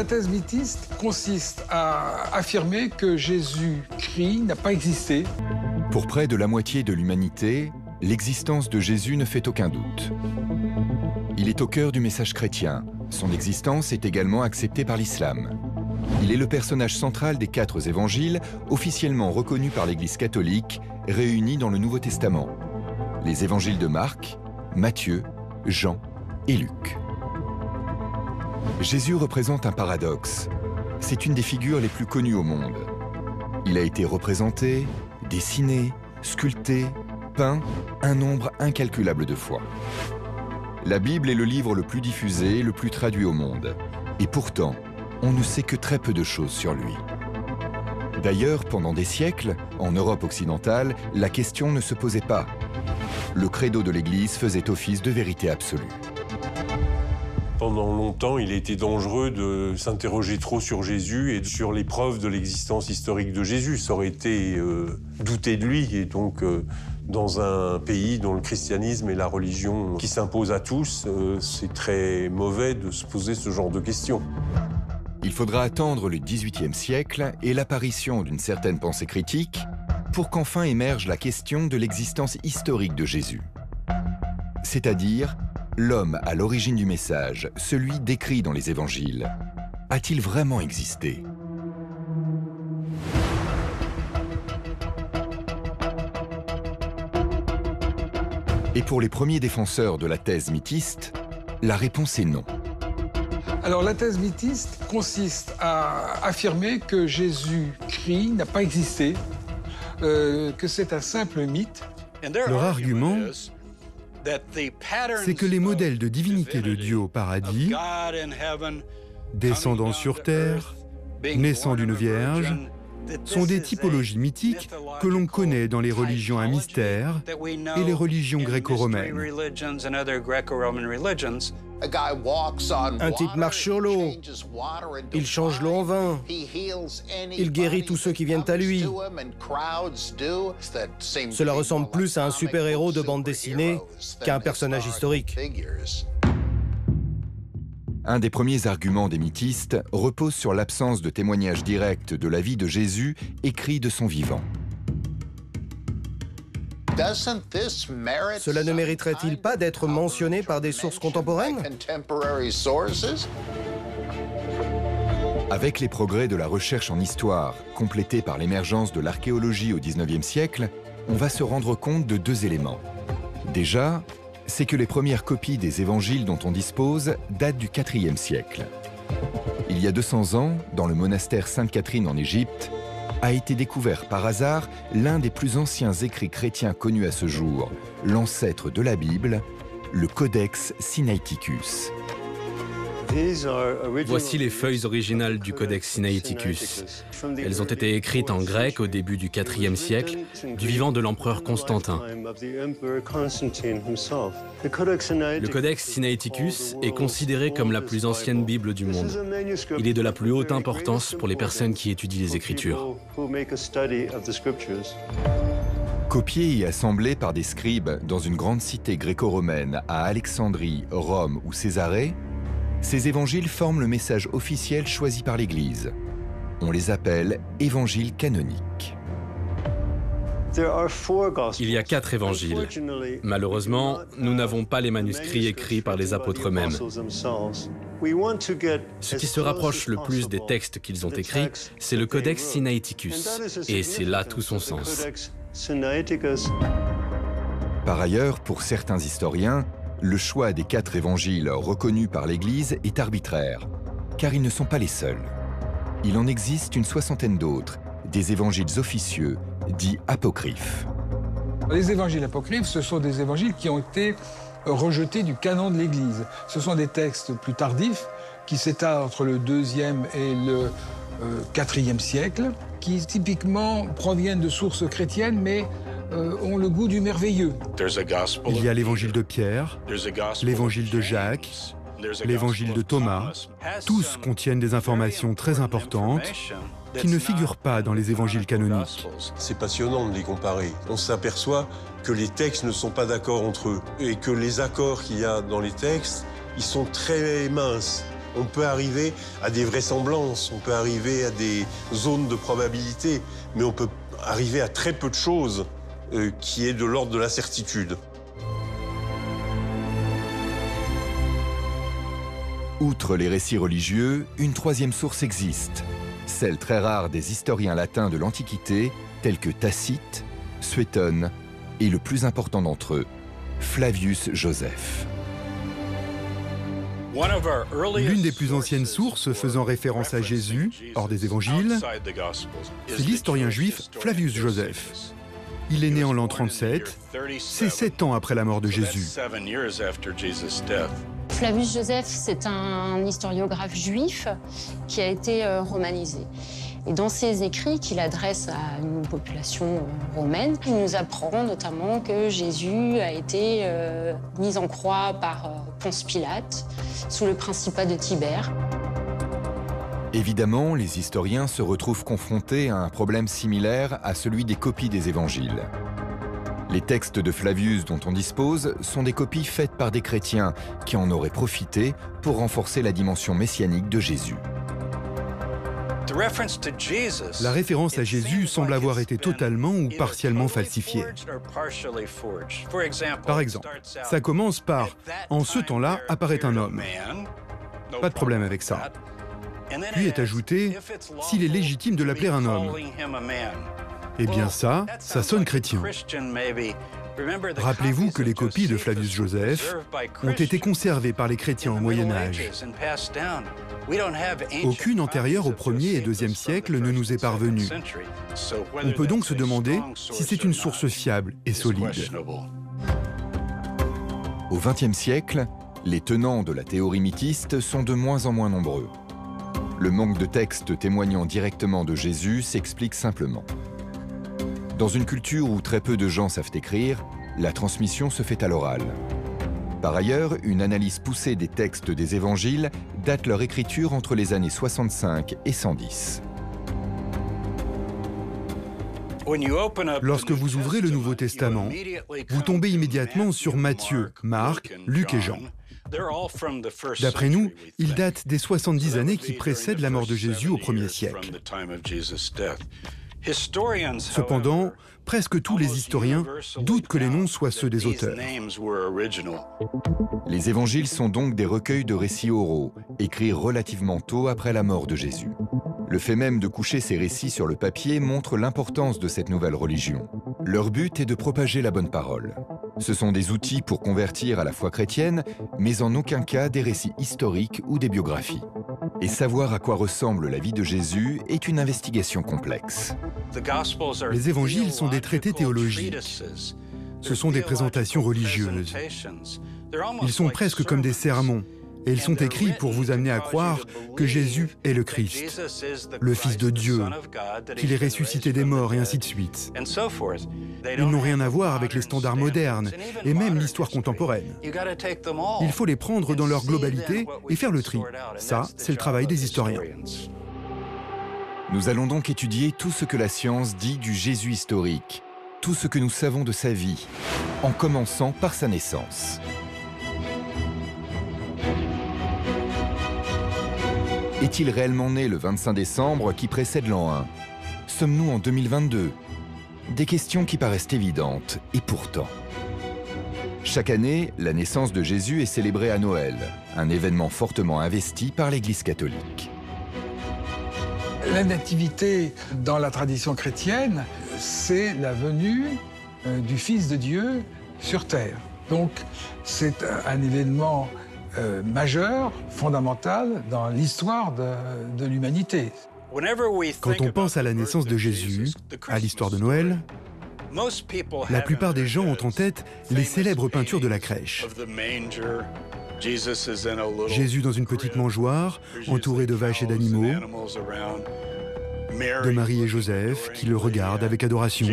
La thèse mythiste consiste à affirmer que Jésus-Christ n'a pas existé. Pour près de la moitié de l'humanité, l'existence de Jésus ne fait aucun doute. Il est au cœur du message chrétien. Son existence est également acceptée par l'islam. Il est le personnage central des 4 évangiles, officiellement reconnus par l'Église catholique, réunis dans le Nouveau Testament. Les évangiles de Marc, Matthieu, Jean et Luc. Jésus représente un paradoxe. C'est une des figures les plus connues au monde. Il a été représenté, dessiné, sculpté, peint un nombre incalculable de fois. La Bible est le livre le plus diffusé, le plus traduit au monde. Et pourtant, on ne sait que très peu de choses sur lui. D'ailleurs, pendant des siècles, en Europe occidentale, la question ne se posait pas. Le credo de l'Église faisait office de vérité absolue. Pendant longtemps, il a été dangereux de s'interroger trop sur Jésus et sur les preuves de l'existence historique de Jésus. Ça aurait été douter de lui. Et donc, dans un pays dont le christianisme est la religion qui s'impose à tous, c'est très mauvais de se poser ce genre de questions. Il faudra attendre le XVIIIe siècle et l'apparition d'une certaine pensée critique pour qu'enfin émerge la question de l'existence historique de Jésus. C'est-à-dire, l'homme à l'origine du message, celui décrit dans les évangiles, a-t-il vraiment existé ? Et pour les premiers défenseurs de la thèse mythiste, la réponse est non. Alors la thèse mythiste consiste à affirmer que Jésus-Christ n'a pas existé, que c'est un simple mythe. Leur argument, c'est que les modèles de divinité de Dieu au paradis, descendant sur terre, naissant d'une vierge, sont des typologies mythiques que l'on connaît dans les religions à mystère et les religions gréco-romaines. Un type marche sur l'eau, il change l'eau en vin, il guérit tous ceux qui viennent à lui. Cela ressemble plus à un super-héros de bande dessinée qu'à un personnage historique. Un des premiers arguments des mythistes repose sur l'absence de témoignages directs de la vie de Jésus écrit de son vivant. Cela ne mériterait-il pas d'être mentionné par des sources contemporaines ? Avec les progrès de la recherche en histoire, complétés par l'émergence de l'archéologie au XIXe siècle, on va se rendre compte de 2 éléments. Déjà, c'est que les premières copies des évangiles dont on dispose datent du IVe siècle. Il y a 200 ans, dans le monastère Sainte-Catherine en Égypte, a été découvert par hasard l'un des plus anciens écrits chrétiens connus à ce jour, l'ancêtre de la Bible, le Codex Sinaiticus. Voici les feuilles originales du Codex Sinaiticus. Elles ont été écrites en grec au début du IVe siècle, du vivant de l'empereur Constantin. Le Codex Sinaiticus est considéré comme la plus ancienne Bible du monde. Il est de la plus haute importance pour les personnes qui étudient les Écritures. Copiés et assemblés par des scribes dans une grande cité gréco-romaine à Alexandrie, Rome ou Césarée, ces évangiles forment le message officiel choisi par l'Église. On les appelle évangiles canoniques. Il y a 4 évangiles. Malheureusement, nous n'avons pas les manuscrits écrits par les apôtres eux-mêmes. Ce qui se rapproche le plus des textes qu'ils ont écrits, c'est le Codex Sinaiticus. Et c'est là tout son sens. Par ailleurs, pour certains historiens, le choix des 4 évangiles reconnus par l'Église est arbitraire, car ils ne sont pas les seuls. Il en existe une 60aine d'autres, des évangiles officieux, dits apocryphes. Les évangiles apocryphes, ce sont des évangiles qui ont été rejetés du canon de l'Église. Ce sont des textes plus tardifs, qui s'étalent entre le 2e et le 4e siècle, qui typiquement proviennent de sources chrétiennes, mais ont le goût du merveilleux. Il y a l'évangile de Pierre, l'évangile de Jacques, l'évangile de Thomas. Tous contiennent des informations très importantes qui ne figurent pas dans les évangiles canoniques. C'est passionnant de les comparer. On s'aperçoit que les textes ne sont pas d'accord entre eux et que les accords qu'il y a dans les textes, ils sont très minces. On peut arriver à des vraisemblances, on peut arriver à des zones de probabilité, mais on peut arriver à très peu de choses qui est de l'ordre de la certitude. Outre les récits religieux, une troisième source existe, celle très rare des historiens latins de l'Antiquité, tels que Tacite, Suétone et le plus important d'entre eux, Flavius Joseph. L'une des plus anciennes sources faisant référence à Jésus, hors des évangiles, c'est l'historien juif Flavius Joseph. Il est né en l'an 37, c'est 7 ans après la mort de Jésus. Flavius Joseph, c'est un historiographe juif qui a été romanisé. Et dans ses écrits qu'il adresse à une population romaine, il nous apprend notamment que Jésus a été mis en croix par Ponce Pilate sous le principat de Tibère. Évidemment, les historiens se retrouvent confrontés à un problème similaire à celui des copies des évangiles. Les textes de Flavius dont on dispose sont des copies faites par des chrétiens qui en auraient profité pour renforcer la dimension messianique de Jésus. La référence à Jésus semble avoir été totalement ou partiellement falsifiée. Par exemple, ça commence par « En ce temps-là apparaît un homme ». Pas de problème avec ça. Puis est ajouté « S'il est légitime de l'appeler un homme ». Eh bien ça sonne chrétien. Rappelez-vous que les copies de Flavius Joseph ont été conservées par les chrétiens au Moyen-Âge. Aucune antérieure au 1er et 2e siècle ne nous est parvenue. On peut donc se demander si c'est une source fiable et solide. Au XXe siècle, les tenants de la théorie mythiste sont de moins en moins nombreux. Le manque de textes témoignant directement de Jésus s'explique simplement. Dans une culture où très peu de gens savent écrire, la transmission se fait à l'oral. Par ailleurs, une analyse poussée des textes des évangiles date leur écriture entre les années 65 et 110. Lorsque vous ouvrez le Nouveau Testament, vous tombez immédiatement sur Matthieu, Marc, Luc et Jean. D'après nous, ils datent des 70 années qui précèdent la mort de Jésus au 1er siècle. Cependant, presque tous les historiens doutent que les noms soient ceux des auteurs. Les évangiles sont donc des recueils de récits oraux, écrits relativement tôt après la mort de Jésus. Le fait même de coucher ces récits sur le papier montre l'importance de cette nouvelle religion. Leur but est de propager la bonne parole. Ce sont des outils pour convertir à la foi chrétienne, mais en aucun cas des récits historiques ou des biographies. Et savoir à quoi ressemble la vie de Jésus est une investigation complexe. Les évangiles sont des traités théologiques. Ce sont des présentations religieuses. Ils sont presque comme des sermons. Et ils sont écrits pour vous amener à croire que Jésus est le Christ, le Fils de Dieu, qu'il est ressuscité des morts et ainsi de suite. Ils n'ont rien à voir avec les standards modernes et même l'histoire contemporaine. Il faut les prendre dans leur globalité et faire le tri. Ça, c'est le travail des historiens. Nous allons donc étudier tout ce que la science dit du Jésus historique, tout ce que nous savons de sa vie, en commençant par sa naissance. Est-il réellement né le 25 décembre qui précède l'an 1? Sommes-nous en 2022? Des questions qui paraissent évidentes, et pourtant. Chaque année, la naissance de Jésus est célébrée à Noël, un événement fortement investi par l'Église catholique. La nativité, dans la tradition chrétienne, c'est la venue du Fils de Dieu sur terre. Donc, c'est un événement majeur, fondamental dans l'histoire de l'humanité. Quand on pense à la naissance de Jésus, à l'histoire de Noël, la plupart des gens ont en tête les célèbres peintures de la crèche. Jésus dans une petite mangeoire, entouré de vaches et d'animaux, de Marie et Joseph qui le regardent avec adoration.